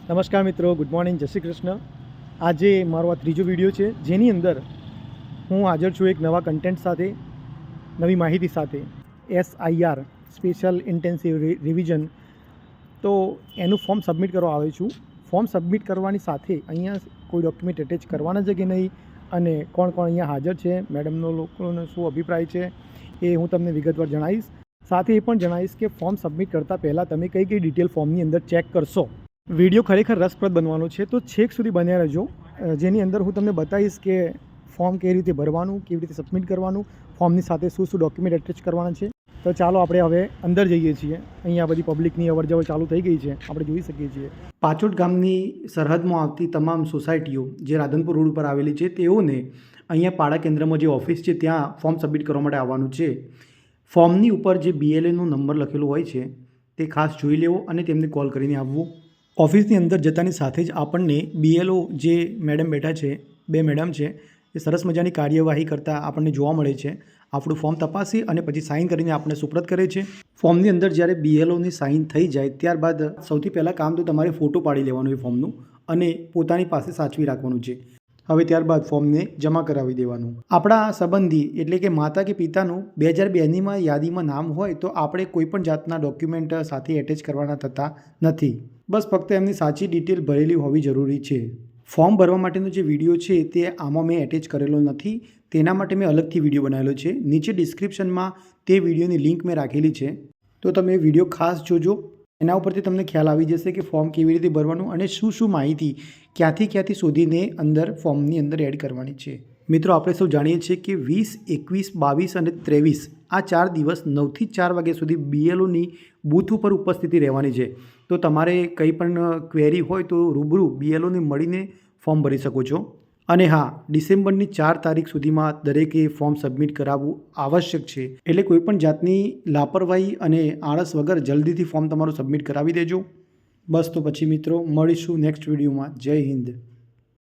નમસ્કાર મિત્રો, good morning, જય શ્રી કૃષ્ણ. આજે મારો આ ત્રીજો વિડીયો છે જેની અંદર હું હાજર છું એક નવા કન્ટેન્ટ સાથે, નવી માહિતી સાથે. SIR સ્પેશિયલ ઇન્ટેન્સિવ રિવિઝન, તો એનું ફોર્મ સબમિટ કરવા આવ્યો છું. ફોર્મ સબમિટ કરવાની સાથે અહીંયા કોઈ ડોક્યુમેન્ટ એટેચ કરવાના છે કે નહીં, અને કોણ કોણ અહીંયા હાજર છે, મેડમનો લોકોનો શું અભિપ્રાય છે, એ હું તમને વિગતવાર જણાવીશ. સાથે એ પણ જણાવીશ કે ફોર્મ સબમિટ કરતાં પહેલાં તમે કઈ કઈ ડિટેલ ફોર્મની અંદર ચેક કરશો. વિડીયો ખરેખર રસપ્રદ બનવાનો છે, તો છેક સુધી બન્યા રહેજો, જેની અંદર હું તમને બતાવીશ કે ફોર્મ કેવી રીતે ભરવાનું, કેવી રીતે સબમિટ કરવાનું, ફોર્મની સાથે શું શું ડોક્યુમેન્ટ એટેચ કરવાના છે. તો ચાલો આપણે હવે અંદર જઈએ છીએ. અહીંયા બધી પબ્લિકની અવરજવર ચાલુ થઈ ગઈ છે, આપણે જોઈ શકીએ છીએ. પાછોટ ગામની સરહદમાં આવતી તમામ સોસાયટીઓ જે રાધનપુર રોડ ઉપર આવેલી છે, તેઓને અહીંયા પાડા કેન્દ્રમાં જે ઓફિસ છે ત્યાં ફોર્મ સબમિટ કરવા માટે આવવાનું છે. ફોર્મની ઉપર જે BLAનો નંબર લખેલો હોય છે તે ખાસ જોઈ લેવો અને તેમને કોલ કરીને આવવું. ઓફિસની અંદર જતાની સાથે જ આપણને BLO જે મેડમ બેઠા છે, 2 મેડમ છે, એ સરસ મજાની કાર્યવાહી કરતાં આપણને જોવા મળે છે. આપણું ફોર્મ તપાસી અને પછી સાઇન કરીને આપણે સુપ્રત કરે છે. ફોર્મની અંદર જ્યારે BLOની સાઇન થઈ જાય ત્યારબાદ સૌથી પહેલાં કામ તો તમારે ફોટો પાડી લેવાનું એ ફોર્મનું અને પોતાની પાસે સાચવી રાખવાનું છે. હવે ત્યારબાદ ફોર્મને જમા કરાવી દેવાનું. આપણા સંબંધી એટલે કે માતા કે પિતાનું 2002ની યાદીમાં નામ હોય તો આપણે કોઈપણ જાતના ડોક્યુમેન્ટ સાથે એટેચ કરવાના થતા નથી. બસ ફક્ત એમની સાચી ડિટેલ ભરેલી હોવી જરૂરી છે. ફોર્મ ભરવા માટેનો જે વિડીયો છે તે આમાં મેં એટેચ કરેલો નથી, તેના માટે મેં અલગથી વિડીયો બનાવેલો છે. નીચે ડિસ્ક્રિપ્શનમાં તે વિડીયોની લિંક મેં રાખેલી છે, તો તમે વિડીયો ખાસ જોજો. એના ઉપરથી તમને ખ્યાલ આવી જશે કે ફોર્મ કેવી રીતે ભરવાનું અને શું શું માહિતી ક્યાંથી શોધીને અંદર ફોર્મની અંદર એડ કરવાની છે. મિત્રો, આપણે સૌ જાણીએ છીએ કે 20, 21, 22 અને 23 આ 4 દિવસ 9 થી 4 વાગ્યા સુધી BLOની બૂથ ઉપર ઉપસ્થિતિ રહેવાની છે. તો તમારે કંઈ પણ ક્વેરી હોય તો રૂબરૂ BLOને મળીને ફોર્મ ભરી શકો છો. અને હા, ડિસેમ્બરની 4 તારીખ સુધીમાં દરેકે ફોર્મ સબમિટ કરાવવું આવશ્યક છે. એટલે કોઈપણ જાતની લાપરવાહી અને આળસ વગર જલ્દીથી ફોર્મ તમારું સબમિટ કરાવી દેજો. બસ તો પછી મિત્રો મળીશું નેક્સ્ટ વિડીયોમાં. જય હિન્દ.